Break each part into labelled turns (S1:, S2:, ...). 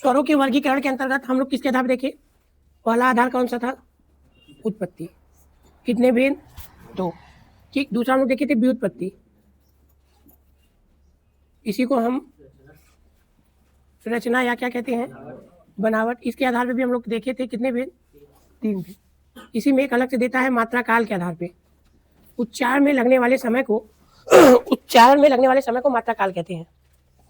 S1: स्वरों के वर्गीकरण के अंतर्गत हम लोग किसके आधार पर देखे? पहला आधार कौन सा था? उत्पत्ति। कितने भेद? 2। ठीक। दूसरा हम लोग देखे थे व्युत्पत्ति, इसी को हम रचना या क्या कहते हैं? बनावट। इसके आधार पे भी हम लोग देखे थे कितने भेद? 3 भेद। इसी में एक अलग से देता है मात्रा काल के आधार पे। उच्चारण में लगने वाले समय को उच्चारण में लगने वाले समय को मात्रा काल कहते हैं।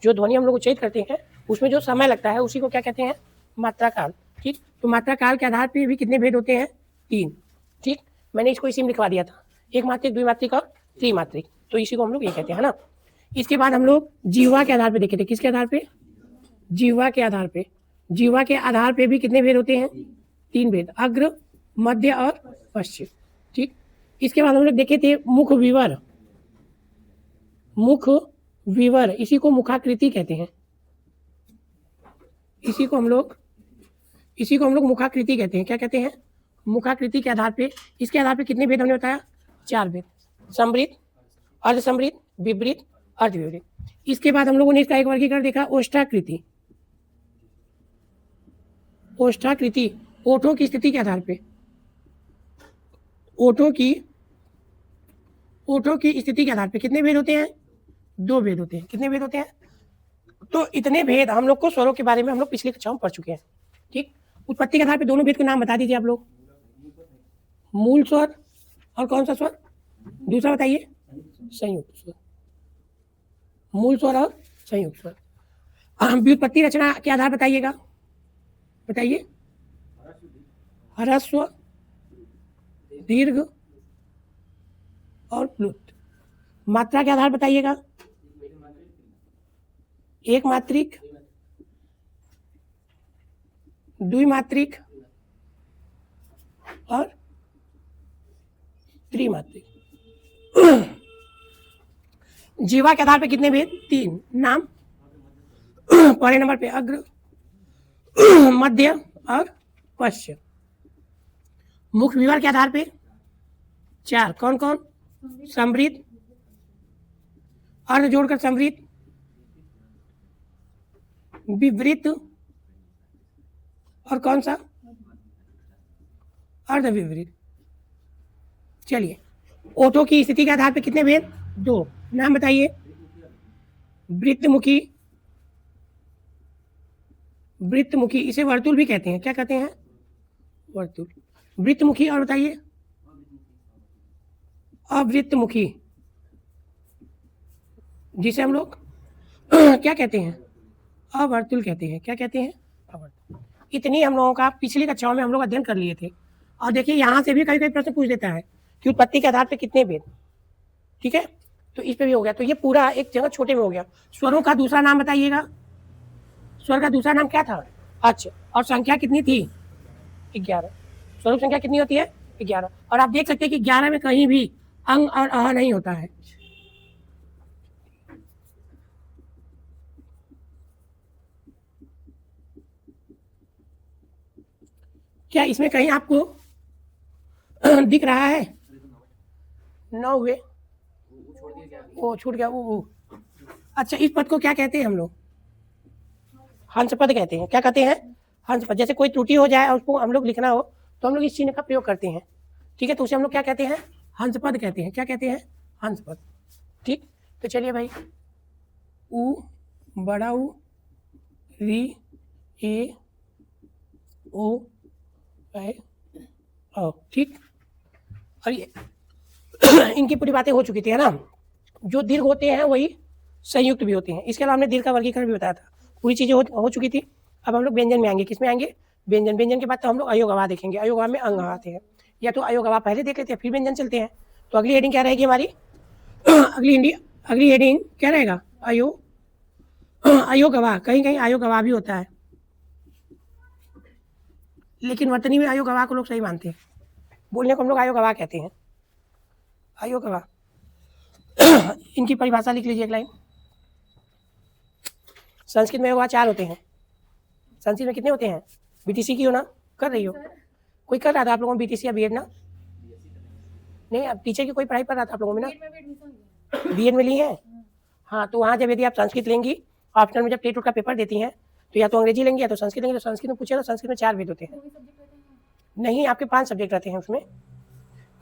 S1: जो ध्वनि हम लोग उच्चारित करते हैं उसमें जो समय लगता है उसी को क्या कहते हैं? मात्रा काल। ठीक। तो मात्रा काल के आधार पे भी कितने भेद होते हैं? 3। ठीक। मैंने इसको इसी में लिखवा दिया था, एक मात्रिक, द्विमात्रिक और त्रिमात्रिक। तो इसी को हम लोग ये कहते हैं, है ना। इसके बाद हम लोग जीवा के आधार पे देखे थे। किसके आधार पे? जीवा के आधार पे। जीवा के आधार पे भी कितने भेद होते हैं? 3 भेद, अग्र, मध्य और पश्चिम। ठीक। इसके बाद हम लोग देखे थे मुख विवर। मुख विवर, इसी को मुखाकृति कहते हैं। इसी को हम लोग मुखाकृति कहते हैं। क्या कहते हैं? मुखाकृति के आधार पे। इसके आधार पे कितने भेद हमने बताया? 4 भेद, समृद्ध, अर्धसमृद्ध, विपरीत, अर्धविपरीत। इसके बाद हम लोगों ने इसका एक वर्गीकरण देखा, ओष्ठाकृति। ओष्ठाकृति ओठों की स्थिति के आधार पे। ओठों की स्थिति के आधार पे कितने भेद होते हैं? 2 भेद होते हैं। कितने भेद होते हैं? तो इतने भेद हम लोग को स्वरों के बारे में हम लोग पिछली कक्षाओं में पढ़ चुके हैं। ठीक। उत्पत्ति के आधार पे दोनों भेद के नाम बता दीजिए आप लोग। मूल स्वर और कौन सा स्वर? दूसरा बताइए। संयुक्त स्वर। मूल स्वर और संयुक्त स्वर। व्युत्पत्ति रचना के आधार बताइएगा, बताइए। ह्रस्व, दीर्घ और प्लुत। मात्रा के आधार बताइएगा। एक मात्रिक, द्विमात्रिक और त्रिमात्रिक। जीवा के आधार पे कितने भेद? 3। नाम पहले नंबर पे अग्र, मध्य और पश्चिम। मुख विवर के आधार पे 4। कौन कौन? समृद्ध, अर्ध जोड़कर समृद्ध, विवृत और कौन सा? अर्धविपरीत। चलिए, ओठों की स्थिति के आधार पे कितने भेद? 2। नाम बताइए। वृत्तमुखी, वृत्तमुखी, इसे वर्तुल भी कहते हैं। क्या कहते हैं? वर्तुल। वृत्तमुखी और बताइए। अवृत्तमुखी, जिसे हम लोग क्या कहते हैं? अवर्तुल कहते हैं। क्या कहते हैं? अवर्तुल। इतनी हम लोगों का पिछली कक्षाओं में हम लोग अध्ययन कर लिए थे। और देखिए यहाँ से भी कई कई प्रश्न पूछ देता है कि उत्पत्ति के आधार पे कितने भेद। ठीक है, तो इस पे भी हो गया। तो ये पूरा एक जगह छोटे में हो गया। स्वरों का दूसरा नाम बताइएगा। स्वर का दूसरा नाम क्या था? अच्छा। और संख्या कितनी थी? 11। स्वरूप संख्या कितनी होती है? 11। और आप देख सकते हैं कि 11 में कहीं भी अंग और अह नहीं होता है। क्या इसमें कहीं आपको दिख रहा है? 9 हुए, वो छूट गया वो। अच्छा, इस पद को क्या कहते हैं हम लोग? हंस पद कहते हैं। क्या कहते हैं? हंस पद। जैसे कोई त्रुटि हो जाए और उसको हम लोग लिखना हो तो हम लोग इस चिन्ह का प्रयोग करते हैं। ठीक है, तो उसे हम लोग क्या कहते हैं? हंस पद कहते हैं। क्या कहते हैं? हंस पद। ठीक। तो चलिए भाई, उ, बड़ा उ, री, ए, ओ, ए, ओ। ठीक। और ये इनकी पूरी बातें हो चुकी थी, है ना। जो दीर्घ होते हैं वही संयुक्त भी होते हैं। इसके अलावा हमने दीर्घ का वर्गीकरण भी बताया था। पूरी चीजें हो चुकी थी। अब हम लोग व्यंजन में आएंगे। किसमें आएंगे? व्यंजन। व्यंजन के बाद तो हम लोग अयोगवा देखेंगे। अयोगवा में अंग आते हैं, या तो अयोगवा पहले देख लेते हैं फिर व्यंजन चलते हैं। तो अगली हेडिंग क्या रहेगी हमारी? अगली हेडिंग क्या रहेगा? अयोगवा। कहीं कहीं अयोगवा भी होता है, लेकिन वर्तनी में अयोगवा को लोग सही मानते हैं। बोलने को हम लोग अयोगवा कहते हैं। अयोगवा। इनकी परिभाषा लिख लीजिए एक लाइन। संस्कृत में अयोगवा 4 होते हैं। संस्कृत में कितने होते हैं? बीटीसी की हो ना? कर रही हो? कोई कर रहा था आप लोगों में बीटीसी या बीएड ना? नहीं, अब टीचर की कोई पढ़ाई कर रहा था आप लोगों में ना? बीएड में ली है। हाँ, तो वहाँ जब यदि आप संस्कृत लेंगी, ऑप्शनल में जब टेट का पेपर देती हैं तो या तो अंग्रेजी लेंगे या तो संस्कृत लेंगे। तो संस्कृत में पूछे तो संस्कृत में 4 वेद होते हैं। नहीं, आपके 5 सब्जेक्ट रहते हैं उसमें।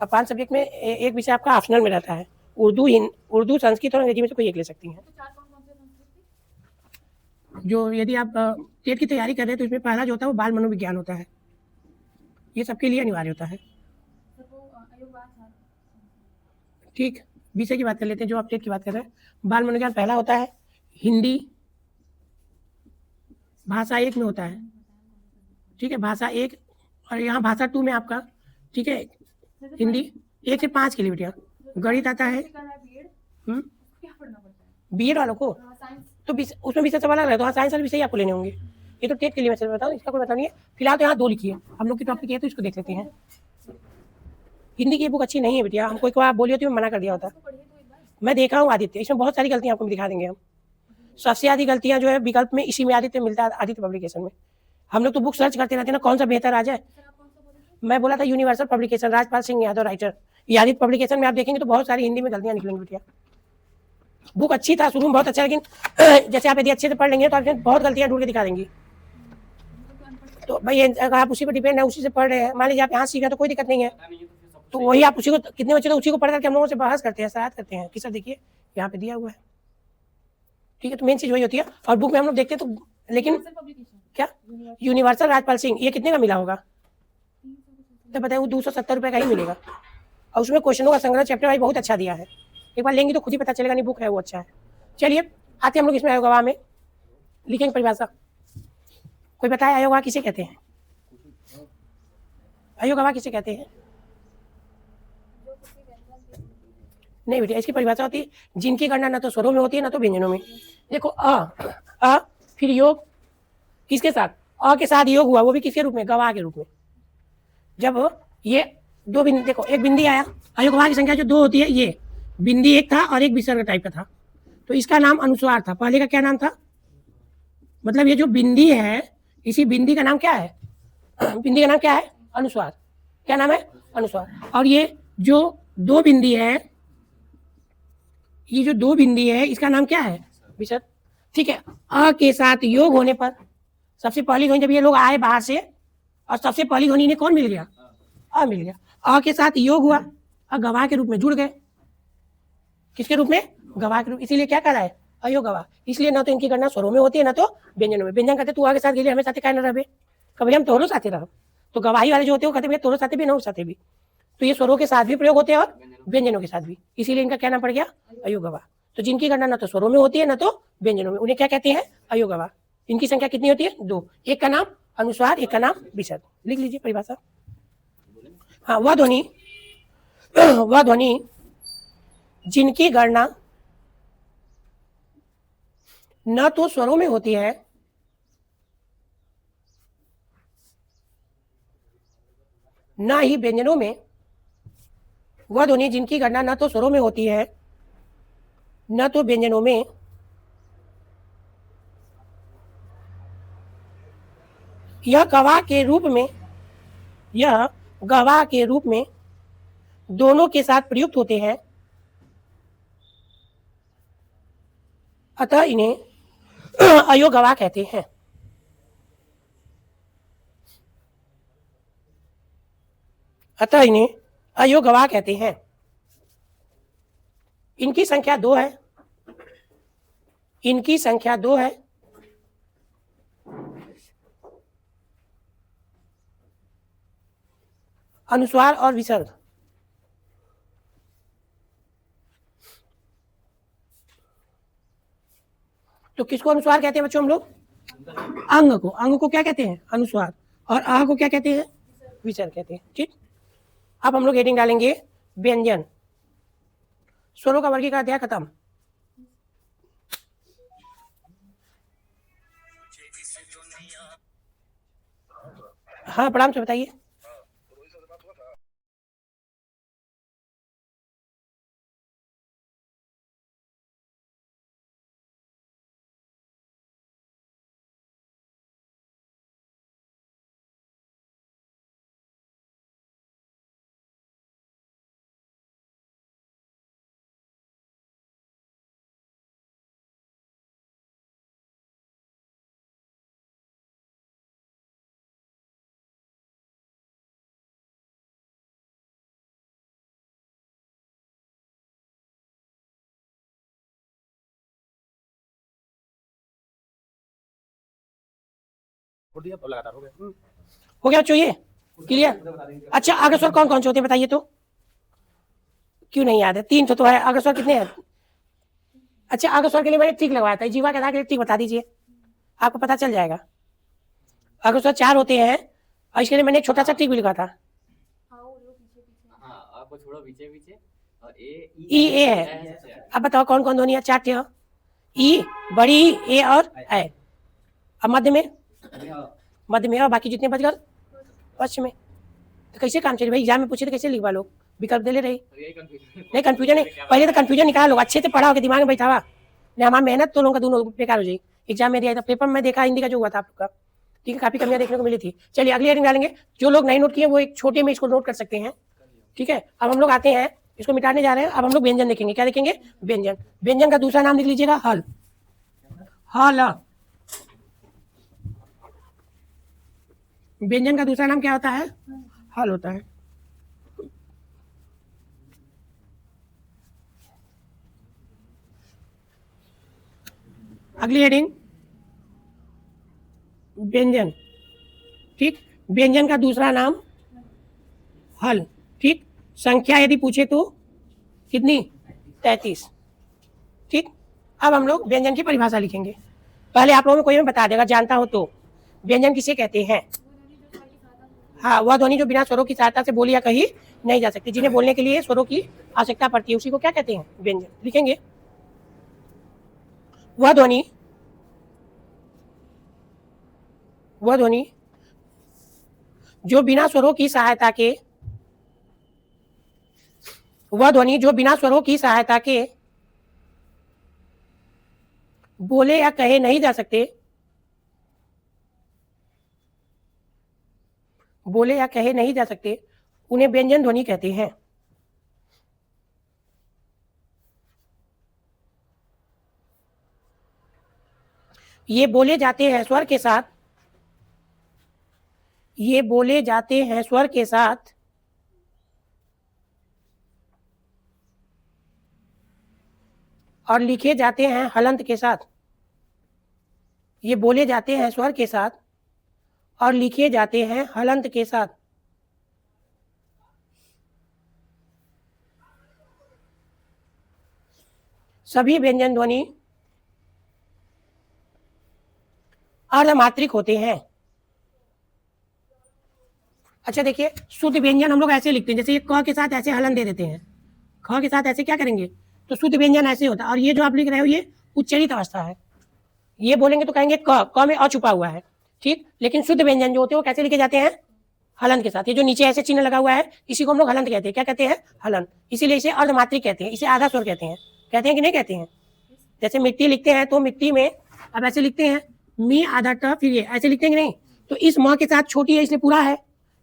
S1: अब 5 सब्जेक्ट में एक विषय आपका ऑप्शनल में रहता है। उर्दू, संस्कृत और अंग्रेजी में से कोई एक ले सकती हैं। जो यदि आप टेट की तैयारी कर रहे हैं तो इसमें पहला जो होता है वो बाल मनोविज्ञान होता है। ये सबके लिए अनिवार्य होता है। ठीक, विषय की बात कर लेते हैं। जो आप टेट की बात कर रहे हैं, बाल मनोविज्ञान पहला होता है। हिंदी भाषा 1 में होता है। ठीक है, भाषा 1 और यहाँ भाषा 2 में आपका, ठीक है, हिंदी 1 से 5 के लिए बेटिया। गणित आता है। बीएड वालों को तो उसमें विषय सब अलग है। तो हाँ, साइंस वाले विषय आपको लेने होंगे। ये तो टेट के लिए मैं बताऊँ, इसका कोई मतलब नहीं है। फिलहाल तो यहाँ 2 लिखिए। हम लोग की टॉपिक है तो इसको देख लेते हैं। हिंदी की बुक अच्छी नहीं है बेटिया। हमको एक बार बोली होती, मैं मना कर दिया होता। मैं देखा हूँ आदित्य, इसमें बहुत सारी गलतियाँ आपको दिखा देंगे हम। सबसे आधी गलतियाँ जो है विकल्प में इसी में आदित्य मिलता है, आदित्य पब्लिकेशन में। हम लोग तो बुक सर्च करते रहते हैं ना, कौन सा बेहतर आ जाए। मैं बोला था universal publication, Rajpal Singh Yadav writer. ये आदित्य पब्लिकेशन में आप देखेंगे तो बहुत सारी हिंदी में गलतियाँ निकलेंगी बेटिया। बुक अच्छी था, शुरू में बहुत अच्छा, लेकिन जैसे आप यदि अच्छे से पढ़ लेंगे तो आप बहुत गलतियाँ ढूंढ के दिखा देंगी। तो भाई अगर आप उसी पर डिपेंड है, उसी से पढ़ रहे हैं, मान लीजिए आप यहाँ सीखा तो कोई दिक्कत नहीं है। तो वही आप उसी को, कितने बच्चे तो उसी को पढ़ करके हम लोगों से बहस करते हैं, शरारत करते हैं कि सर देखिए यहाँ पे दिया हुआ है। ठीक है, तो मेन चीज वही होती है। और बुक में हम लोग देखते हैं तो, लेकिन क्या यूनिवर्सल राजपाल सिंह ये कितने का मिला होगा तो बताए, वो 270 रुपये का ही मिलेगा। और उसमें क्वेश्चनों का संग्रह चैप्टर वाइज बहुत अच्छा दिया है। एक बार लेंगे तो खुद ही पता चलेगा, नहीं बुक है वो अच्छा है। चलिए आते हम लोग इसमें आयोगवाह में लिखेंगे परिभाषा। कोई बताए आयोगवाह किसे कहते हैं? आयोगवाह किसे कहते हैं? नहीं बेटा, इसकी परिभाषा होती है जिनकी गणना न तो स्वरों में होती है न तो व्यंजनों में। देखो अ फिर योग किसके साथ, अ के साथ योग हुआ, वो भी किसके रूप में, गवाह के रूप में। जब ये 2 बिंदी, देखो एक बिंदी आया, अयोगवाह की संख्या जो 2 होती है, ये बिंदी एक था और एक विसर्ग टाइप का था, तो इसका नाम अनुस्वार था। पहले का क्या नाम था, मतलब ये जो बिंदी है, इसी बिंदी का नाम क्या है, बिंदी का नाम क्या है, अनुस्वार। क्या नाम है, अनुस्वार। और ये जो 2 बिंदी है, ये जो 2 बिंदी है, इसका नाम क्या है, विसर्ग। ठीक है, अ के साथ योग होने पर सबसे पहली ध्वनि, जब ये लोग आए बाहर से और सबसे पहली ध्वनि ने कौन मिल गया, अ मिल गया। अ के साथ योग हुआ और गवाह के रूप में जुड़ गए। किसके रूप में, गवाह के रूप। इसीलिए क्या करा है, अयोग गवाह। इसलिए ना तो इनकी गणना स्वरों में होती है ना तो व्यंजनों में। व्यंजन कहते तू आगे साथ गेली, हमें साथे काय न रहे, कभी हम तोहरों साथे रहो। तो गवाही वाले जो होते हैं वो कहते हैं तोहरों साथे भी ना साथे भी। तो ये स्वरों के साथ भी प्रयोग होते हैं और व्यंजनों के साथ भी, इसीलिए इनका क्या नाम पड़ गया, अयोग गवाह। तो जिनकी गणना ना तो स्वरों में होती है ना तो व्यंजनों में, उन्हें क्या कहते हैं, अयोग गवाह। इनकी संख्या कितनी होती है, 2। एक का नाम अनुस्वार, एक का नाम विसर्ग। लिख लीजिए परिभाषा। हाँ, वह ध्वनि जिनकी गणना न तो स्वरों में होती है न ही व्यंजनों में, वह ध्वनि जिनकी गणना न तो स्वरों में होती है न तो व्यंजनों में, यह गवाह के रूप में, यह गवाह के रूप में दोनों के साथ प्रयुक्त होते हैं, अतः इन्हें अयोग गवाह कहते हैं। अतः इन्हें अयोग गवाह कहते हैं। इनकी संख्या 2 है, इनकी संख्या 2 है। अनुस्वार और विसर्ग। तो किसको अनुस्वार कहते हैं बच्चों हम लोग, अंग को क्या कहते हैं, अनुस्वार। और आ को क्या कहते हैं, विसर्ग कहते हैं। ठीक, अब हम लोग हेडिंग डालेंगे व्यंजन। स्वरों का वर्गीकरण अध्याय खत्म। हाँ प्रणाम से बताइए।
S2: छोड़ दिया, अब लगातार हो गया।
S1: हो गया बच्चों, ये क्लियर। अच्छा आगे स्वर कौन कौन से होते हैं बताइए तो, क्यों नहीं याद है? 3 तो है। आगे स्वर कितने हैं? अच्छा आगे स्वर के लिए मैंने टिक लगवाया था, जीवा के आगे टिक बता दीजिए, आपको पता चल जाएगा। आगे स्वर 4 होते हैं और इसके लिए मैंने एक छोटा सा टिक भी लिखा था।
S2: हाँ, आपको छोड़ो पीछे पीछे।
S1: ई ए है। अब बताओ कौन कौन ध्वनि है? 4 थे। ई, बड़ी ए और ए। अब मध्य में और बाकी जितने बच गए पश्चिम में। तो कैसे काम चले भाई? एग्जाम में पूछे तो कैसे लिखवा लोग? विकल्प दे ले रही नहीं, कंफ्यूजन नहीं, पहले तो कंफ्यूजन निकाल लो, अच्छे से पढ़ा हो के दिमाग में बैठा हुआ नहीं, हमारी मेहनत तो लोगों का दोनों बेकार हो जाएगी। एग्जाम में दिया था, पेपर में देखा हिंदी का जो हुआ था आप लोग का, ठीक है, काफी कमियां देखने को मिली थी। चलिए अगली हेडिंग डालेंगे। जो लोग नहीं नोट किए वो एक छोटे में इसको नोट कर सकते हैं, ठीक है। अब हम लोग आते हैं, इसको मिटाने जा रहे हैं। अब हम लोग व्यंजन देखेंगे। क्या देखेंगे? व्यंजन। व्यंजन का दूसरा नाम लिख लीजिएगा हल। हल। व्यंजन का दूसरा नाम क्या होता है? हल होता है। अगली हेडिंग व्यंजन, ठीक। व्यंजन का दूसरा नाम हल, ठीक। संख्या यदि पूछे तो कितनी? 33, ठीक। अब हम लोग व्यंजन की परिभाषा लिखेंगे। पहले आप लोगों में कोई हमें बता देगा जानता हो तो, व्यंजन किसे कहते हैं? हाँ, वह ध्वनि जो बिना स्वरों की सहायता से बोली या कही नहीं जा सकती, जिन्हें बोलने के लिए स्वरों की आवश्यकता पड़ती है, उसी को क्या कहते हैं? व्यंजन। लिखेंगे वह ध्वनि जो बिना स्वरों की सहायता के, वह ध्वनि जो बिना स्वरों की सहायता के बोले या कहे नहीं जा सकते, बोले या कहे नहीं जा सकते, उन्हें व्यंजन ध्वनि कहते हैं। ये बोले जाते हैं स्वर के साथ, ये बोले जाते हैं स्वर के साथ और लिखे जाते हैं हलंत के साथ। ये बोले जाते हैं स्वर के साथ और लिखे जाते हैं हलंत के साथ। सभी व्यंजन ध्वनि अर्धमात्रिक होते हैं। अच्छा देखिए, शुद्ध व्यंजन हम लोग ऐसे लिखते हैं, जैसे ये क के साथ ऐसे हलन दे देते हैं, ख के साथ ऐसे क्या करेंगे, तो शुद्ध व्यंजन ऐसे होता है। और ये जो आप लिख रहे हो ये उच्चरित अवस्था है, ये बोलेंगे तो कहेंगे क में अ छुपा हुआ है, ठीक। लेकिन शुद्ध व्यंजन जो होते हैं वो कैसे लिखे जाते हैं? हलंत के साथ। ये जो नीचे ऐसे चिन्ह लगा हुआ है इसी को हम लोग हलंत कहते हैं। क्या कहते हैं? हलंत। इसीलिए इसे अर्धमात्रिक कहते हैं, इसे आधा स्वर कहते हैं। कहते हैं कि नहीं कहते हैं? जैसे मिट्टी लिखते हैं तो मिट्टी में अब ऐसे लिखते हैं मी आधा ट, फिर ये ऐसे लिखते हैं कि नहीं? तो इस म के साथ छोटी है इसलिए पूरा है,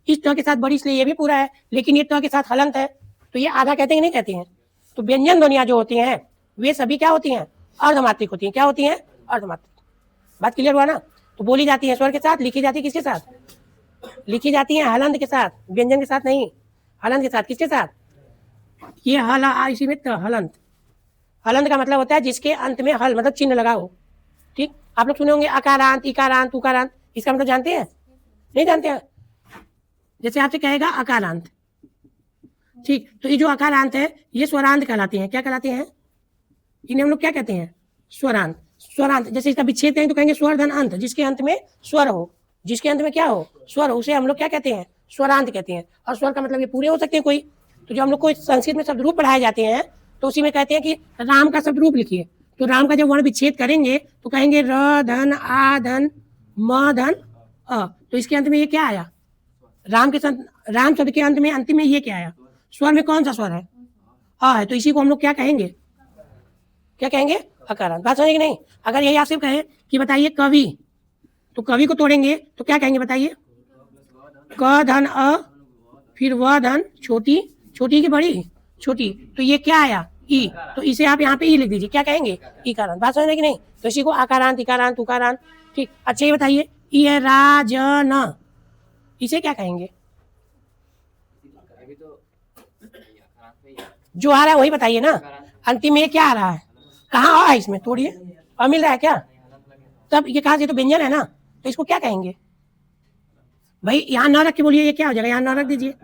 S1: इस ट के साथ बड़ी इसलिए ये भी पूरा है, लेकिन ये ट के साथ हलंत है तो ये आधा कहते हैं कि नहीं कहते हैं? तो व्यंजन ध्वनियां जो होती हैं वे सभी क्या होती हैं? अर्धमात्रिक होती हैं। क्या होती हैं? अर्धमात्रिक। बात क्लियर हुआ ना? तो बोली जाती है स्वर के साथ, लिखी जाती है किसके साथ? लिखी जाती है हलंत के साथ, व्यंजन के साथ नहीं, हलंत के साथ। किसके साथ? ये हल, इसी में हलंत। हलंत का मतलब होता है जिसके अंत में हल मतलब चिन्ह लगा हो, ठीक। आप लोग सुने होंगे अकारांत, इकारांत, उकारांत, इसका मतलब जानते हैं? नहीं जानते हैं? जैसे आपसे कहेगा अकारांत, ठीक, तो ये जो अकारांत है ये स्वरांत कहलाते हैं। क्या कहलाते हैं? इन्हें हम लोग क्या कहते हैं? स्वरांत। स्वरांत। जैसे इसका विच्छेद करेंगे तो कहेंगे स्वर धन अंत, जिसके अंत में स्वर हो, जिसके अंत में क्या हो? स्वर हो, उसे हम लोग क्या कहते हैं? स्वरांत कहते हैं। और स्वर का मतलब ये पूरे हो सकते हैं कोई। तो जो हम लोग को संस्कृत में शब्द रूप पढ़ाए जाते हैं तो उसी में कहते हैं कि राम का शब्द रूप लिखिए, तो राम का जब वर्ण विच्छेद करेंगे तो कहेंगे र धन आ धन म धन अ, तो इसके अंत में ये क्या आया? राम शब्द के अंत में अंतिम में ये क्या आया? स्वर में कौन सा स्वर है? अ है, तो इसी को हम लोग क्या कहेंगे? क्या कहेंगे? अकारांत। बात समझे कि नहीं? अगर यही आपसे कहें कि बताइए कवि, तो कवि को तोड़ेंगे तो क्या कहेंगे बताइए? क धन अ, फिर व धन छोटी, छोटी की बड़ी, छोटी, तो ये क्या आया? ई, तो इसे आप यहाँ पे ई लिख दीजिए। क्या कहेंगे? इकारांत। बात समझ कि नहीं? तो इसी को आकारांत, इकारांत, उकारांत, ठीक। अच्छा ये बताइए ई है राजन, इसे क्या कहेंगे? जो आ रहा है वही बताइए ना, अंतिम में क्या आ रहा है? कहाँ आ है इसमें? तोड़िए, मिल रहा है क्या? तब ये कहा, ये तो व्यंजन है ना, तो इसको क्या कहेंगे? भाई यहाँ न रख के बोलिए ये क्या हो जाएगा, यहाँ न रख दीजिए,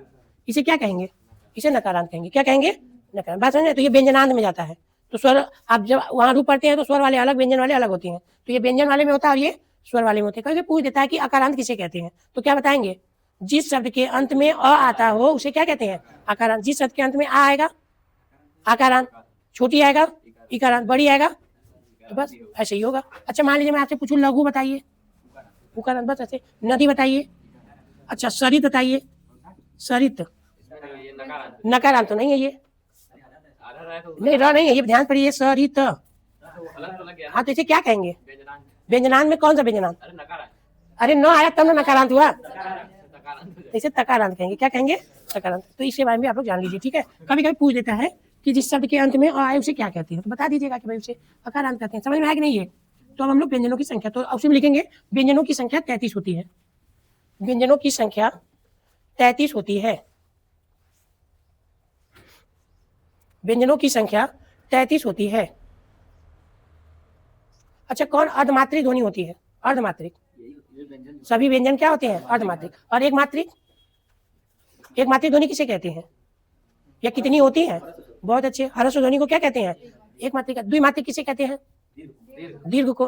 S1: इसे क्या कहेंगे, इसे नकारांत कहेंगे। क्या कहेंगे, नकारांत। बात समझ में? तो ये व्यंजनांत में जाता है। तो स्वर आप जब वहाँ रूप पढ़ते हैं तो स्वर वाले अलग, व्यंजन वाले अलग होती हैं। तो ये व्यंजन वाले में होता है और ये स्वर वाले में होते हैं। कभी पूछ देता है कि अकारांत किसे कहते हैं, तो क्या बताएंगे, जिस शब्द के अंत में अ आता हो उसे क्या कहते हैं, अकारांत। जिस शब्द के अंत में आ आएगा आकारांत, छोटी आएगा इकारांत, बड़ी आएगा तो बस ऐसे ही होगा। अच्छा मान लीजिए मैं आपसे पूछूं लघु बताइए, उकारांत, बस ऐसे। नदी बताइए, अच्छा सरित बताइए, सरित
S2: ये नकारांत
S1: नकारांत तो नहीं है ये,
S2: आधा रहा है तो
S1: नहीं र नहीं है ये, ध्यान पड़िए, सरित।
S2: अलग तो लग गया ना।
S1: हाँ तो इसे क्या कहेंगे,
S2: व्यंजनांत।
S1: व्यंजनांत में कौन सा व्यंजनांत,
S2: अरे नकारांत
S1: अरे न आया तब ना नकारांत हुआ,
S2: नकारांत
S1: तो इसे तकारांत कहेंगे। क्या कहेंगे, तकारांत। तो इसके बारे में आप लोग जान लीजिए, ठीक है। कभी कभी पूछ देता है कि जिस शब्द के अंत में अ आए उसे क्या कहते हैं, तो बता दीजिएगा कि भाई उसे अकारांत कहते हैं। समझ में आया कि नहीं है। तो अब हम लोग व्यंजनों की संख्या, तो उसी में लिखेंगे व्यंजनों की संख्या 33 होती है, व्यंजनों की संख्या 33 होती है, व्यंजनों की संख्या 33 होती है। अच्छा कौन अर्धमात्रिक ध्वनि होती है, अर्धमात्रिक,
S2: ये व्यंजन
S1: सभी व्यंजन क्या होते हैं अर्धमात्रिक। और एक मात्रिक, एक मात्रिक ध्वनि किसे कहते हैं, या कितनी होती है, बहुत अच्छे। ह्रस्व ध्वनि को क्या कहते हैं, एक मात्रिक। द्विमात्रिक किसे कहते हैं, दीर्घ को,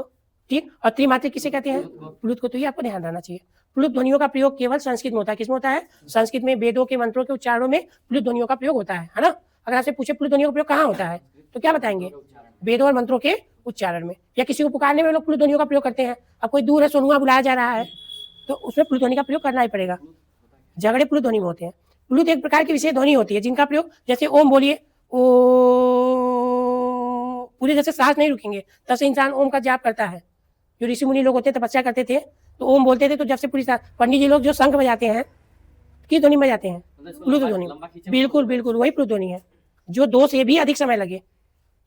S1: ठीक। और त्रिमात्रिक किसे कहते हैं, प्लुत को। तो ये आपको ध्यान रहना चाहिए। प्लुत ध्वनियों का प्रयोग केवल संस्कृत में होता है। किसमें होता है, संस्कृत में वेदों के मंत्रों के उच्चारणों में प्लुत ध्वनियों का प्रयोग होता है ना। अगर आपसे पूछे प्लुत ध्वनियों का प्रयोग कहाँ होता है, तो क्या बताएंगे, वेदों और मंत्रों के उच्चारण में, या किसी को पुकारने में लोग प्लुत ध्वनियों का प्रयोग करते हैं। अब कोई दूर है, सोनुआ बुलाया जा रहा है, तो उसमें प्लुत ध्वनि का प्रयोग करना ही पड़ेगा। झगड़े प्लुत ध्वनि में होते हैं। प्लुत एक प्रकार की विशेष ध्वनि होती है जिनका प्रयोग, जैसे ओम बोलिए, ओ, पूरे जैसे सांस नहीं रुकेंगे तब से इंसान ओम का जाप करता है। जो ऋषि मुनि लोग होते तपस्या करते थे तो ओम बोलते थे, तो जब से पूरी सांस, पंडित जी लोग जो शंख बजाते हैं किस ध्वनि में बजाते हैं, प्लुत ध्वनि। बिल्कुल बिल्कुल वही प्लुत ध्वनि है, जो 2 से भी अधिक समय लगे,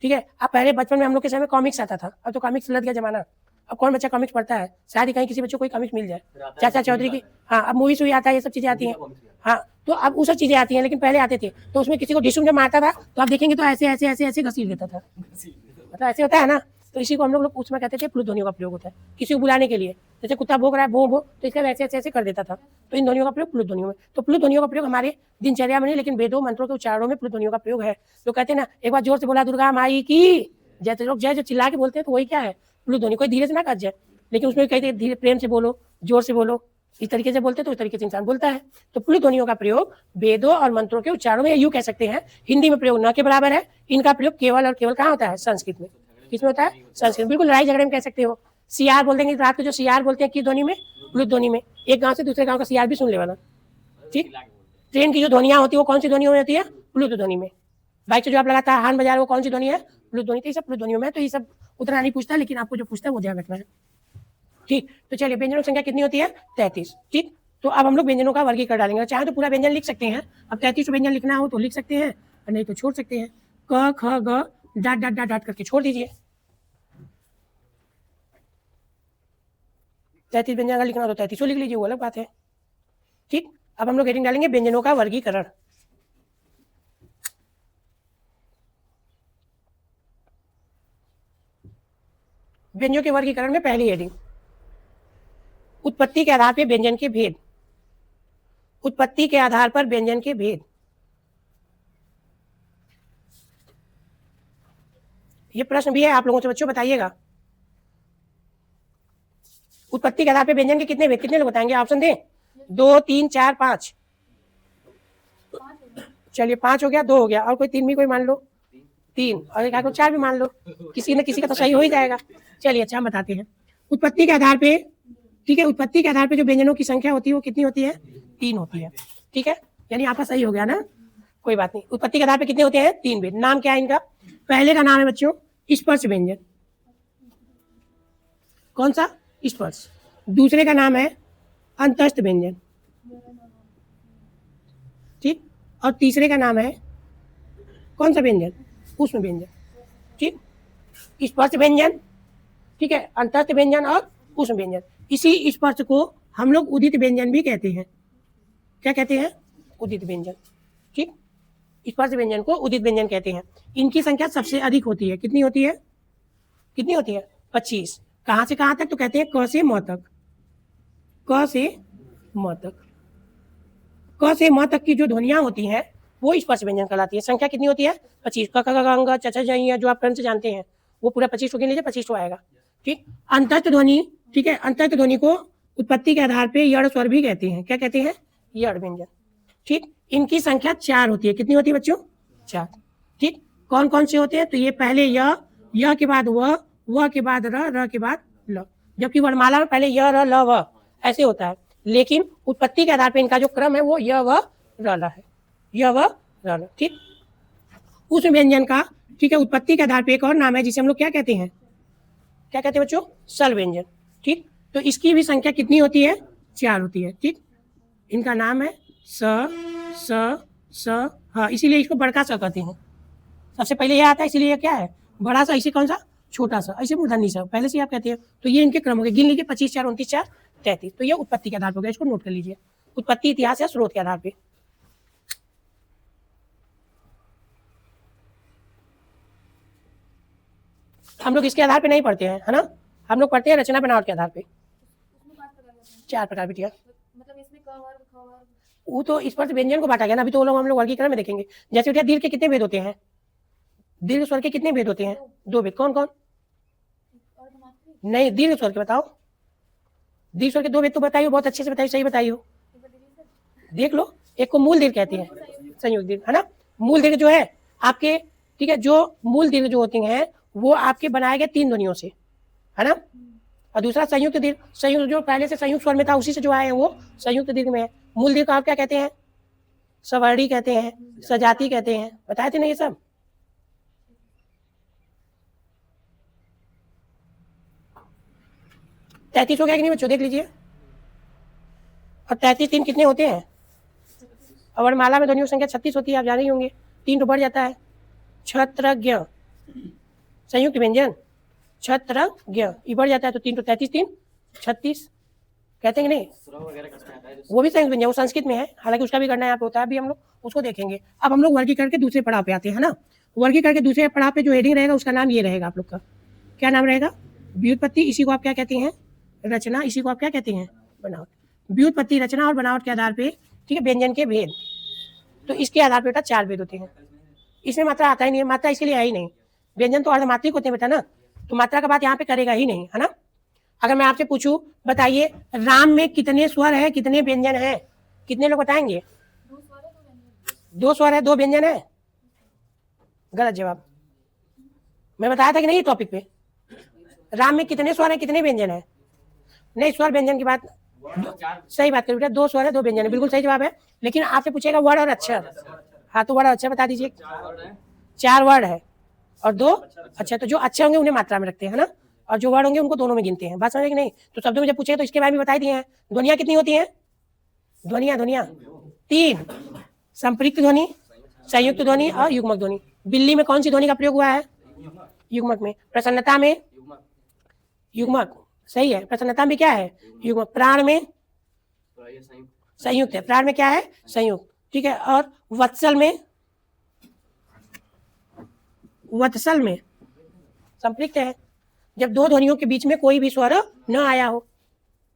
S1: ठीक है। अब पहले बचपन में हम लोग के समय कॉमिक्स आता था, अब तो कॉमिक्स लग गया जमाना। अब कौन बच्चा कॉमिक्स पढ़ता है, शायद ही कहीं किसी बच्चों को कोई कॉमिक्स मिल जाए। चाचा चौधरी की, हाँ अब मूवीज हुई आता है, ये सब चीजें आती हैं, हाँ तो अब वो सब चीजें आती हैं। लेकिन पहले आते थे तो उसमें किसी को डिशुम जब मारता था तो आप देखेंगे तो ऐसे ऐसे ऐसे ऐसे घसीट देता था, मतलब ऐसे होता है ना। तो इसी को हम लोग उसमें कहते थे प्लुत ध्वनियों का प्रयोग होता है किसी को बुलाने के लिए। जैसे कुत्ता भौंक रहा है भों भों, तो इसका ऐसे ऐसे ऐसे कर देता था। तो इन ध्वनियों का प्रयोग प्लुत ध्वनियों में। तो प्लुत ध्वनियों का प्रयोग हमारे दिनचर्या में नहीं, लेकिन वेदों मंत्रों के उच्चारणों में प्लुत ध्वनियों का प्रयोग है। तो कहते हैं ना, एक बार जोर से बोला दुर्गा माई की, जैसे लोग जय जो चिल्ला के बोलते हैं तो वही क्या है, प्लुत ध्वनि। कोई धीरे से ना कर जाए, लेकिन उसमें कहते हैं धीरे प्रेम से बोलो, जोर से बोलो, इस तरीके से बोलते तो इस तरीके से इंसान बोलता है। तो प्लुत ध्वनियों का प्रयोग वेदों और मंत्रों के उच्चारणों में, यूं कह सकते हैं हिंदी में प्रयोग न के बराबर है। इनका प्रयोग केवल और केवल कहाँ होता है, संस्कृत में। किसमें होता है, संस्कृत। बिल्कुल लड़ाई झगड़े में कह सकते हो। सियार बोल देंगे, रात को जो सियार बोलते हैं किस ध्वनि में, प्लुत ध्वनि में। एक गांव से दूसरे गांव का सियार भी सुन ले वाला, ठीक। ट्रेन की जो ध्वनियां होती है वो कौन सी ध्वनि में होती है, प्लुत ध्वनि में। बाइक से जो आप लगाता है हार्न बजा रहे हो, कौन सी ध्वनि है, प्लुत ध्वनि। तो ये सब प्लुत ध्वनियों में। तो ये सब उतना नहीं पूछता, लेकिन आपको जो पूछता है वो ध्यान रखना है, ठीक। तो चलिए व्यंजनों की संख्या कितनी होती है, 33, ठीक। तो अब हम लोग व्यंजनों का वर्गीकरण डालेंगे। चाहे तो पूरा व्यंजन लिख सकते हैं, अब 33 व्यंजन लिखना हो तो लिख सकते हैं, और नहीं तो छोड़ सकते हैं। क ख ग डाट डाट डाट डाट करके छोड़ दीजिए। 33 व्यंजन अगर लिखना हो तो 33 लिख लीजिए, वो अलग बात है, ठीक। अब हम लोग हेडिंग डालेंगे व्यंजनों का वर्गीकरण। व्यंजनों के वर्गीकरण में पहली हेडिंग, उत्पत्ति के आधार पर व्यंजन के भेद। उत्पत्ति के आधार पर व्यंजन के भेद। ये प्रश्न भी है आप लोगों से, बच्चों बताइएगा। उत्पत्ति के आधार पर व्यंजन के कितने भेद, कितने लोग बताएंगे, ऑप्शन दें, 2 3 4 5। चलिए 5 हो गया, 2 हो गया, और कोई 3 भी कोई मान लो, 3, और एक आदमी 4 भी मान लो, किसी न किसी का तो सही हो ही जाएगा। चलिए अच्छा हम बताते हैं। उत्पत्ति के आधार पे, ठीक है, उत्पत्ति के आधार पे जो व्यंजनों की संख्या होती है वो कितनी होती है, 3 होती है, ठीक है। यानी आपका सही हो गया ना, कोई बात नहीं। उत्पत्ति के आधार पे कितने होते हैं, 3 भेद। नाम क्या है इनका, पहले का नाम है बच्चों स्पर्श व्यंजन, कौन सा, स्पर्श। दूसरे का नाम है अंतस्थ व्यंजन, ठीक। और तीसरे का नाम है कौन सा व्यंजन, ऊष्म व्यंजन, ठीक। स्पर्श व्यंजन, ठीक है, अंतस्थ व्यंजन और ऊष्म व्यंजन। इसी स्पर्श को हम लोग उदित व्यंजन भी कहते हैं। क्या कहते हैं, उदित व्यंजन, ठीक। स्पर्श व्यंजन को उदित व्यंजन कहते हैं। इनकी संख्या सबसे अधिक होती है, कितनी होती है, कितनी होती है, 25। कहाँ से कहाँ तक, तो कहते हैं क से म तक, क से म तक। क से म तक की जो ध्वनियां होती हैं वो स्पर्श व्यंजन कहलाती है। संख्या कितनी होती है? 25। क ख ग घ अंग च छ ज ञ जो आप कर्ण से जानते हैं वो पूरा 25 गिन लीजिए, 25 आएगा। ठीक। अंतस्थ ध्वनि, ठीक है, अंतस्थ ध्वनि को उत्पत्ति के आधार पे यड़ स्वर भी कहते हैं। क्या कहते हैं? यड़ व्यंजन। ठीक। इनकी संख्या 4 होती है। कितनी होती है बच्चों? 4। ठीक। कौन कौन से होते हैं? तो ये पहले य के बाद व के बाद र के बाद ल। जबकि वर्णमाला में पहले य र ल व ऐसे होता है, लेकिन उत्पत्ति के आधार पे इनका जो क्रम है वो य व र ल है। य व र ल। ठीक। उस व्यंजन का, ठीक है, उत्पत्ति के आधार पे एक और नाम है जिसे हम लोग क्या कहते हैं? क्या कहते हैं बच्चों? सल व्यंजन। ठीक। तो इसकी भी संख्या कितनी होती है? 4 होती है। ठीक। इनका नाम है स ह, इसीलिए इसको बड़का स कहते हैं। सबसे पहले यह आता है, इसीलिए क्या है? बड़ा सा। इसे कौन सा? छोटा सा। ऐसे मूर्धन्य सा पहले से आप कहते हैं। तो ये इनके क्रम हो गए। गिन लीजिए, 25 4 29 4 33। तो ये उत्पत्ति के आधार पर हो गया, इसको नोट कर लीजिए। उत्पत्ति इतिहास या स्रोत के आधार पे। हम लोग इसके आधार पे नहीं पढ़ते हैं, है ना? हम लोग पढ़ते हैं रचना बनावट के आधार पे। 4 प्रकार बिटिया।
S3: मतलब इसमें क वर्ग, ख वर्ग,
S1: वो तो स्पर्श व्यंजन को बांटा गया ना। अभी तो हम लोग वर्गीकरण में देखेंगे। जैसे बेटा दीर्घ के कितने भेद होते हैं? दीर्घ स्वर के कितने भेद होते हैं? 2 भेद। कौन कौन?
S3: अर्धमात्रिक,
S1: नहीं, दीर्घ स्वर के बताओ। दीर्घ स्वर के 2 भेद तो बताइए, बहुत अच्छे से बताइए, सही बताइए। देख लो, एक को मूल दीर्घ कहते हैं, संयुक्त दीर्घ, है ना? मूल दीर्घ जो है आपके, ठीक है, जो मूल दीर्घ जो होती हैं वो आपके बनाए गए 3 ध्वनियों से, है ना? और दूसरा संयुक्त दीर्घ, संयुक्त जो पहले से संयुक्त स्वर में था उसी से जो आए हैं वो संयुक्त दीर्घ में है। मूल दीर्घ आप क्या कहते हैं? सवर्णी कहते हैं, सजाती कहते हैं। बताए थे ना ये सब? तैतीस हो गया कि नहीं बच्चों? देख लीजिए। और 33 3 कितने होते हैं? और वर्णमाला में ध्वनियों की संख्या 36 होती है, आप जान ही होंगे। 3 तो बढ़ जाता है। छत्रज्ञ संयुक्त व्यंजन, छत्रज्ञ ये बढ़ जाता है, तो 3 तो 33 3 36 कहते हैं कि नहीं?
S2: स्रव वगैरह किसमें आता है?
S1: वो भी संयुक्त व्यंजन, वो संस्कृत में है, हालांकि उसका भी करना यहाँ पे होता है, अभी हम लोग उसको देखेंगे। अब हम लोग वर्गीकरण के दूसरे पड़ाव पे आते हैं, है ना? वर्गीकरण के दूसरे पड़ाव पे जो हेडिंग रहेगा उसका नाम ये रहेगा आप लोग का। क्या नाम रहेगा? व्युत्पत्ति। इसी को आप क्या कहते हैं? रचना। इसी को आप क्या कहते हैं? बनावट। व्युत्पत्ति, रचना और बनावट के आधार पे, ठीक है, व्यंजन के भेद। तो इसके आधार पे बेटा 4 भेद होते हैं। इसमें मात्रा आता ही नहीं है, मात्रा इसके लिए है ही नहीं। व्यंजन तो अर्धमात्रिक होते हैं बेटा ना, तो मात्रा का बात यहाँ पे करेगा ही नहीं, है ना? अगर मैं आपसे पूछूं, बताइए राम में कितने स्वर है, कितने व्यंजन है? कितने लोग बताएंगे? 2 स्वर है, 2 व्यंजन है। गलत जवाब। मैं बताया था कि नहीं टॉपिक पे? राम में कितने स्वर है, कितने व्यंजन है? नहीं, स्वर व्यंजन की बात, सही बात करो बेटा, 2 स्वर है, 2 व्यंजन है, बिल्कुल सही जवाब है। लेकिन आपसे पूछेगा वर्ड और अक्षर। हाँ, तो वर्ड और अक्षर बता दीजिए। 4 वर्ड है और 2 अक्षर। तो जो अच्छे होंगे उन्हें मात्रा में रखते हैं, है ना? और जो वर्ड होंगे उनको दोनों में गिनते हैं। बात समझे कि नहीं? तो शब्दों में जब पूछे तो इसके बारे में बता दिए हैं। ध्वनियां कितनी होती हैं? ध्वनियां 3। संपृक्त ध्वनि, संयुक्त ध्वनि और युग्मक ध्वनि। बिल्ली में कौन सी ध्वनि का प्रयोग हुआ है? युग्मक में। प्रसन्नता में युग्मक, सही है। प्रसन्नता में क्या है? युग्मक। प्राण में संयुक्त है। प्राण में क्या है? संयुक्त, ठीक है। और वत्सल में, वत्सल में संपृक्त है, जब 2 ध्वनियों के बीच में कोई भी स्वर न आया हो।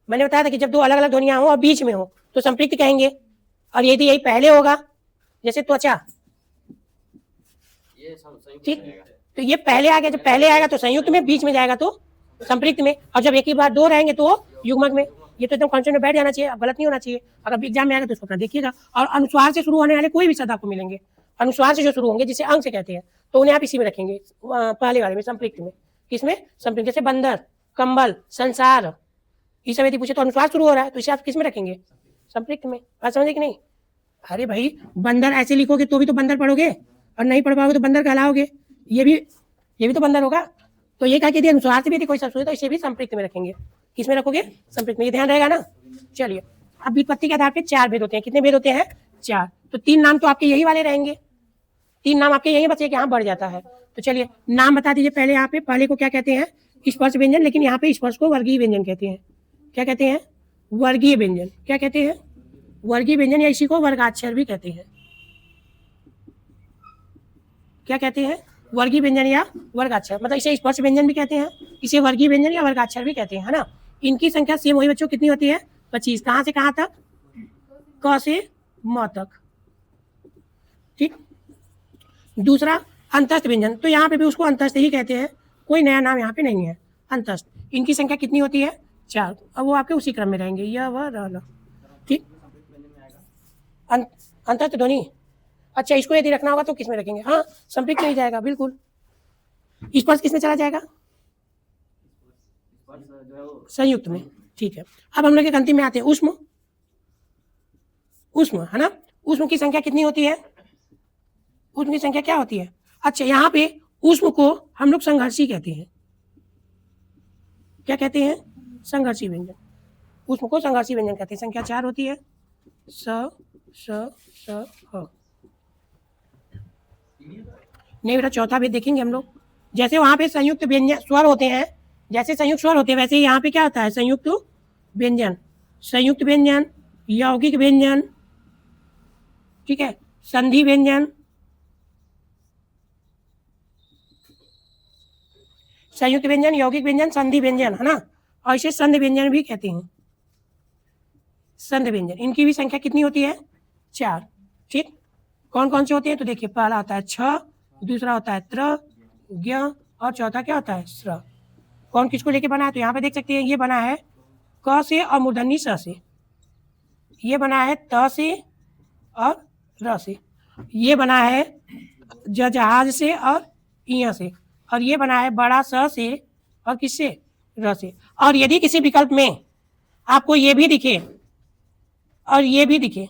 S1: मैंने बताया था कि जब 2 अलग अलग ध्वनियां हो और बीच में हो तो संपृक्त कहेंगे। और यदि यही पहले होगा, जैसे त्वचा, ठीक, तो ये पहले आ गया। जब पहले आएगा तो संयुक्त में, बीच में जाएगा तो संपृक्त में, और जब एक ही बार 2 रहेंगे तो युग्मक में। ये तो एकदम कॉन्सेप्ट में बैठ जाना चाहिए, अब गलत नहीं होना चाहिए। अगर एग्जाम में आएगा तो उसको अपना देखिएगा। और अनुस्वार से शुरू होने वाले कोई भी शब्द आपको मिलेंगे, अनुस्वार से जो शुरू होंगे, जिसे अंग से कहते हैं, तो उन्हें आप इसी में रखेंगे, पहले वाले में, संपृक्त में। किसमें? संपृक्त। जैसे बंदर, कंबल, संसार, ये सब यदि पूछे तो अनुस्वार शुरू हो रहा है तो इसे आप किस में रखेंगे? संपृक्त में। बात समझे कि नहीं? अरे भाई, बंदर ऐसे लिखोगे तो भी तो बंदर पढ़ोगे, और नहीं पढ़ पाओगे तो बंदर कहलाओगे। ये भी तो बंदर होगा। तो ये कहा कि यदि अनुस्वार से भी यदि कोई शब्द तो इसे भी संपृक्त में रखेंगे। किसमें रखोगे? संपृक्त में। ये ध्यान रहेगा ना? चलिए, अब व्युत्पत्ति के आधार पे 4 भेद होते हैं। कितने भेद होते हैं? 4। तो 3 नाम तो आपके यही वाले रहेंगे, 3 नाम आपके यही बचे कि यहाँ बढ़ जाता है। तो चलिए नाम बता दीजिए पहले। यहाँ पे पहले को क्या कहते हैं? स्पर्श व्यंजन, लेकिन यहाँ पे स्पर्श को वर्गीय व्यंजन कहते हैं। क्या कहते हैं? वर्गीय व्यंजन। क्या कहते हैं? वर्गीय व्यंजन, या इसी को वर्गाक्षर भी कहते हैं। क्या कहते हैं? वर्गीय व्यंजन या वर्गाक्षर। मतलब इसे स्पर्श व्यंजन भी कहते हैं, इसे वर्गीय व्यंजन या वर्गाक्षर भी कहते हैं, है ना? इनकी संख्या सेम वही बच्चों कितनी होती है? 25। कहाँ से कहाँ तक? क से म तक। ठीक। दूसरा अंतस्थ व्यंजन, तो यहाँ पे भी उसको अंतस्थ ही कहते हैं, कोई नया नाम यहाँ पे नहीं है। अंतस्थ, इनकी संख्या कितनी होती है? 4। अब वो आपके उसी क्रम में रहेंगे, य व र ल। ठीक। अंतस्थ ध्वनि, अच्छा इसको यदि रखना होगा तो किस में रखेंगे? हाँ, संपृक्त नहीं जाएगा, बिल्कुल। स्पर्श किस में चला जाएगा? संयुक्त में। ठीक है। अब हम लोग एक अंतिम में आते हैं, उष्म। उष्म है ना, उष्म की संख्या कितनी होती है? उष्म की संख्या क्या होती है? अच्छा, यहाँ पे उष्म को हम लोग संघर्षी कहते हैं। क्या कहते हैं? संघर्षी व्यंजन। उष्म को संघर्षी व्यंजन कहते हैं। संख्या 4 होती है, स स ह। नहीं बेटा, चौथा भेद देखेंगे हम लोग। जैसे वहां पे संयुक्त व्यंजन स्वर होते हैं, जैसे संयुक्त स्वर होते हैं, वैसे यहाँ पे क्या होता है? संयुक्त व्यंजन। संयुक्त व्यंजन, यौगिक व्यंजन, ठीक है, संधि व्यंजन, संयुक्त व्यंजन, यौगिक व्यंजन, संधि व्यंजन, है ना। और इसे संधि व्यंजन भी कहते हैं। संधि व्यंजन, इनकी भी संख्या कितनी होती है? 4। ठीक। कौन कौन से होते हैं? तो देखिए, पहला होता है छ, दूसरा होता है त्र, ज्ञ, और चौथा क्या होता है? स्र। कौन किसको लेके बना है? तो यहाँ पे देख सकते हैं, ये बना है क से और मूर्धन्य स से। ये बना है त से और र से। ये बना है जहाज से और इया से। और ये बना है बड़ा स से और किससे? र से। और यदि किसी विकल्प में आपको ये भी दिखे और ये भी दिखे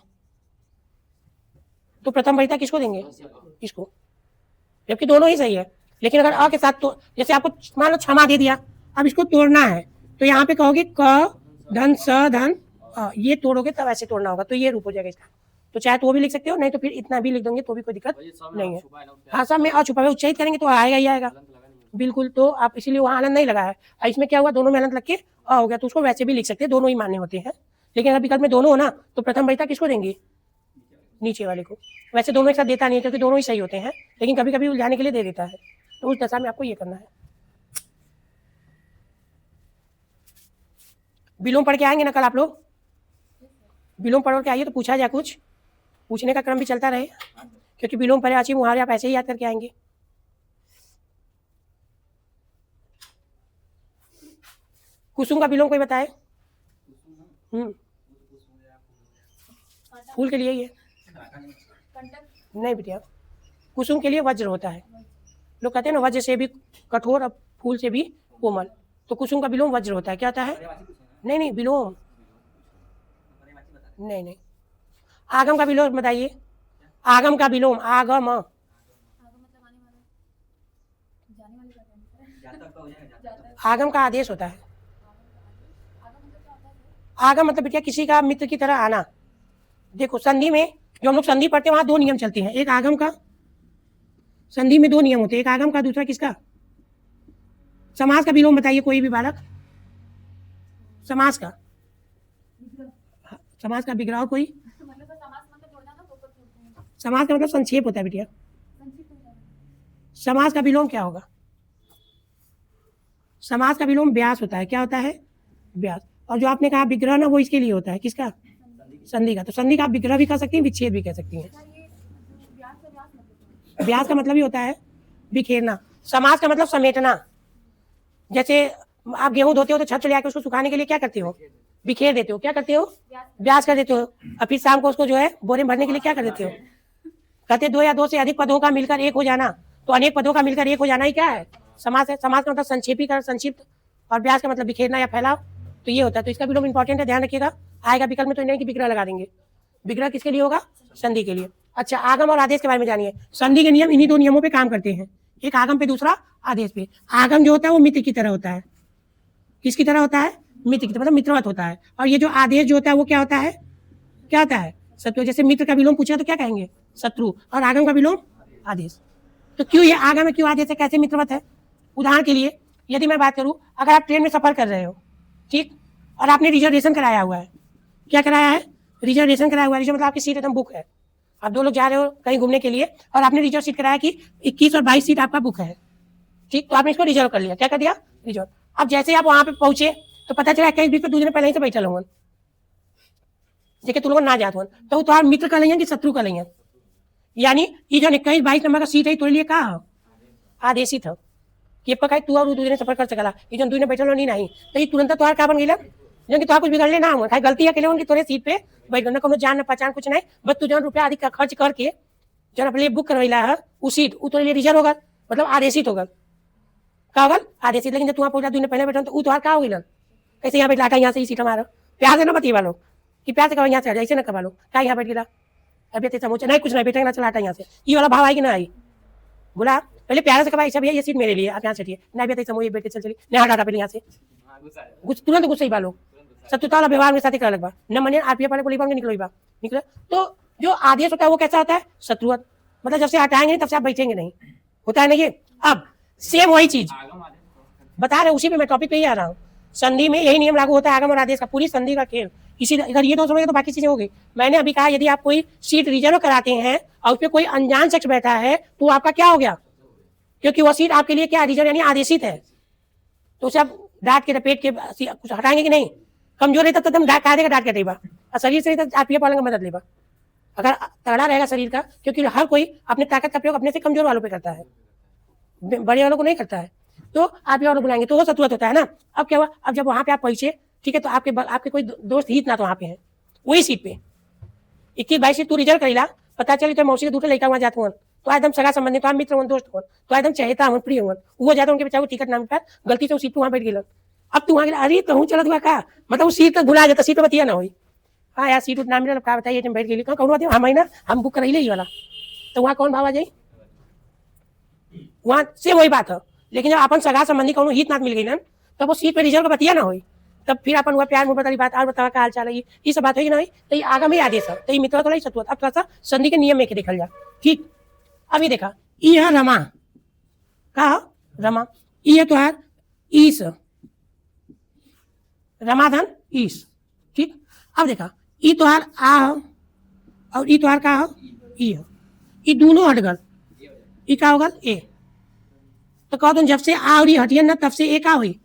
S1: तो प्रथम वरीयता किसको देंगे? इसको, जबकि दोनों ही सही है। लेकिन अगर अ के साथ, तो जैसे आपको मान लो क्षमा दे दिया, अब इसको तोड़ना है, तो यहाँ पे कहोगे क धन स धन अ, ये तोड़ोगे तब ऐसे तोड़ना होगा, तो ये रूप हो जाएगा इसका। तो चाहे तो वो भी लिख सकते हो, नहीं तो फिर इतना भी लिख दोगे तो भी कोई दिक्कत नहीं है। हाँ, सब में अ छुपा हुआ उच्चारित करेंगे तो आएगा ही आएगा, बिल्कुल। तो आप इसीलिए वहाँ अलंत नहीं लगाया है। इसमें क्या हुआ? दोनों में अलंत लग के अ हो गया, तो उसको वैसे भी लिख सकते हैं, दोनों ही मान्य होते हैं। लेकिन अगर विकल्प में दोनों हो ना, तो प्रथम वरीयता किसको देंगे? नीचे वाले को। वैसे दोनों एक साथ देता नहीं है, क्योंकि दोनों ही सही होते हैं, लेकिन कभी कभी उलझाने के लिए दे देता है। तो उस दशा में आपको ये करना है। विलोम पढ़ के आएंगे ना कल आप लोग? विलोम पढ़ के आइए तो पूछा जाए, कुछ पूछने का क्रम भी चलता रहे, क्योंकि विलोम पर्यायवाची मुहावरे आप ऐसे ही याद करके आएंगे। कुसुम का विलोम कोई बताए? फूल के लिए ये नहीं बेटिया, कुसुम के लिए वज्र होता है। लोग कहते हैं ना, वज्र से भी कठोर और फूल से भी कोमल, तो कुसुम का विलोम वज्र होता है। क्या होता है? नहीं नहीं, विलोम नहीं नहीं। आगम का विलोम बताइए। आगम का विलोम, आगम,
S3: आगम मतलब आने वाला, जाने वाले का जाता है।
S1: आगम का आदेश होता है।
S3: आगम मतलब क्या होता है?
S1: आगम मतलब बेटिया किसी का मित्र की तरह आना। देखो, संधि में जो हम लोग संधि पढ़ते हैं वहां 2 नियम चलते हैं। एक आगम का, संधि में 2 नियम होते हैं, एक आगम का, दूसरा किसका? समास का विलोम बताइए कोई भी बालक। समास का, समास का विग्रह कोई?
S3: मतलब समास मतलब जोड़ना ना, तो ऊपर
S1: समास का मतलब संक्षेप होता है बेटिया।
S3: संक्षिप्त हो जाएगा।
S1: समास का विलोम क्या होगा? समास का विलोम व्यास होता है। क्या होता है? व्यास। और जो आपने कहा विग्रह ना, वो इसके लिए होता है, किसका? संधि का। तो संधि का आप विग्रह भी कह सकती हैं, विच्छेद भी कह सकती हैं।
S3: ये व्यास का व्यास मतलब
S1: व्यास का मतलब ही होता है बिखेरना। समास का मतलब समेटना। जैसे आप गेहूं धोते हो तो छत ले आके उसको सुखाने के लिए क्या करते हो? बिखेर देते हो। क्या करते हो? व्यास कर देते हो। और फिर शाम को उसको जो है बोरे में भरने के लिए क्या कर देते हो? कहते 2 या 2 से अधिक पदों का मिलकर एक हो जाना। तो अनेक पदों का मिलकर एक हो जाना ही क्या है? समास है। समास का मतलब संक्षेपीकरण, संक्षिप्त, और व्यास का मतलब बिखेरना या फैलाव। तो ये होता है। तो इसका विलोम इंपॉर्टेंट है, ध्यान रखिएगा। आएगा विकल्प में तो नहीं कि विग्रह लगा देंगे। विग्रह किसके लिए होगा? संधि के लिए। अच्छा, आगम और आदेश के बारे में जानिए। संधि के नियम इन्हीं 2 नियमों पे काम करते हैं, एक आगम पे, दूसरा आदेश पे। आगम जो होता है वो मित्र की तरह होता है। किसकी तरह होता है? मित्र की तरह, मतलब मित्रवत होता है। और ये जो आदेश जो होता है वो क्या होता है? क्या होता है? शत्रु। जैसे मित्र का विलोम पूछा तो क्या कहेंगे? शत्रु। और आगम का विलोम आदेश। तो क्यों ये आगम है, क्यों आदेश है, कैसे मित्रवत है? उदाहरण के लिए यदि मैं बात करूं, अगर आप ट्रेन में सफर कर रहे हो, ठीक, और आपने रिजर्वेशन कराया हुआ है। क्या कराया है? रिजर्वेशन कराया हुआ है। रिजर्व मतलब आपकी सीट एकदम बुक है। आप 2 लोग जा रहे हो कहीं घूमने के लिए, और आपने रिजर्व सीट कराया कि 21 और 22 सीट आपका बुक है, ठीक। तो आपने इसको रिजर्व कर लिया। क्या कर दिया? रिजर्व। अब जैसे आप वहां पे पहुंचे तो पता चला 21 बीच पे दूसरे पहले ही से बैठा होंगे, जेके तू लोग ना जात हन तो तोहार मित्र का लइयन कि शत्रु का लइयन। यानी ये जो 21-22 नंबर का सीट है तोरे लिए का हो आदेशित हो कि पकाई तू और दूसरे सफर कर सकला। ये जो दूने बैठल नहीं नहीं तो ये तुरंत तोहार का बन गेला जन कि तोहार कुछ बिगड़ले ना हो खाली गलती है के कि तोरे सीट पे बैठ गए ना कोनो जान ना पहचान कुछ नहीं बस तू जन रुपया अधिक का खर्च करके जन अपने लिए बुक करवैला है वो सीट वो तोरे लिए रिजर्व होगा मतलब आदेशित होगा का होगा आदेशित। लेकिन जब तू पूरा दूने पहले बैठल तो वो तोहार का हो गेलन कैसे यहाँ बैठ लाटा यहाँ से सीट हमारा प्यार से ना बतिए वालों कि प्यार से कहो यहाँ से ऐसे ना करवा लो क्या यहाँ बैठ गिरा अभी तेरे समूचे नहीं कुछ नहीं बैठेगा ना चलाटा यहाँ से ये वाला भाव आएगी ना आई बोला पहले प्यार से कहा ऐसा भैया ये सीट मेरे लिए आप यहाँ से नहीं भी समूह बैठे चल चली नहीं हटा पहले यहाँ से
S2: हाँ, गुस्सा है।
S1: कुछ तुरंत गुस्से ही बालो शत्रुता वाला व्यवहार में साथ कर लगवा न मने आप ये पहले बोली बांगे निकले तो जो आदेश होता है वो कैसा होता है शत्रुवत मतलब जब से हटाएंगे नहीं तब से आप बैठेंगे नहीं होता है ना ये। अब सेम वही चीज
S2: आगम आदेश
S1: बता रहे उसी पे मैं टॉपिक पे ही आ रहा हूँ। संधि में यही नियम लागू होता है आगम और आदेश का पूरी संधि का खेल इसी इधर ये तो समझे तो बाकी चीजें हो गई। मैंने अभी कहा यदि आप कोई सीट रिजर्व कराते हैं और उस पर कोई अनजान शख्स बैठा है तो आपका क्या हो गया क्योंकि वो सीट आपके लिए क्या रिजर्व यानी आदेशित है तो उसे आप डांट के लपेट के कुछ हटाएंगे कि नहीं। कमजोर रहता तो तुम कहा देगा डांट के देगा और शरीर से रहता आप ये पालेंगे मदद लेगा अगर तगड़ा रहेगा शरीर का क्योंकि हर कोई अपने ताकत का प्रयोग अपने से कमजोर वालों पे करता है बड़े वालों को नहीं करता है तो आप ये वालों बुलाएंगे तो वो शत्रुत होता है ना। अब क्या हुआ अब जब वहां पे आप पहुंचे ठीक है तो आपके कोई दोस्त हित ना तो वहां पे है वही सीट पे 21-22 तू रिजर्व करेला पता चले तो मौसी के दूसरे लड़का वहां जाते तो एकदम सगा संबंधी तो मित्र दोस्त हो तो एकदम चाहता हूँ प्रिय हो वो जाता उनके बेचारे टिकट ना मिल गलती से उस सीट पे वहां बैठ गए। अब तू वहां अरे तो हूँ चलत हुआ का मतलब वो सीट तक भुला जाता सीट बतिया ना हुई हाँ यार सीट ना मिला क्या बताइए बैठ गई कौन बात हम ना हम बुक कराइले ही वाला तो वहाँ कौन भाव आ जाए वहां से वही बात है। लेकिन जब अपन सगा संबंधी कौन हित नाथ मिल गई ना तब वो सीट पे रिजर्व बतिया ना हुई तब फिर अपन हुआ प्यार मुहब्बत वाली बात और बतावा का हाल चाल है ये सब बात होगी ना तो ये आगम ही आदेश है तो ये मित्र थोड़ा शत्रुता। अब थोड़ा सा संधि के नियम में देखल जा ठीक। अभी देखा यह रमा का रमा ये तुहार ईस रमाधन ईस ठीक। अब देखा ई तुहार आ और ई तुहार का हो ई दोनों हट गल ई का होगा ए तो कहो तुम जब से आ और हटियन ना तब से ए का हुई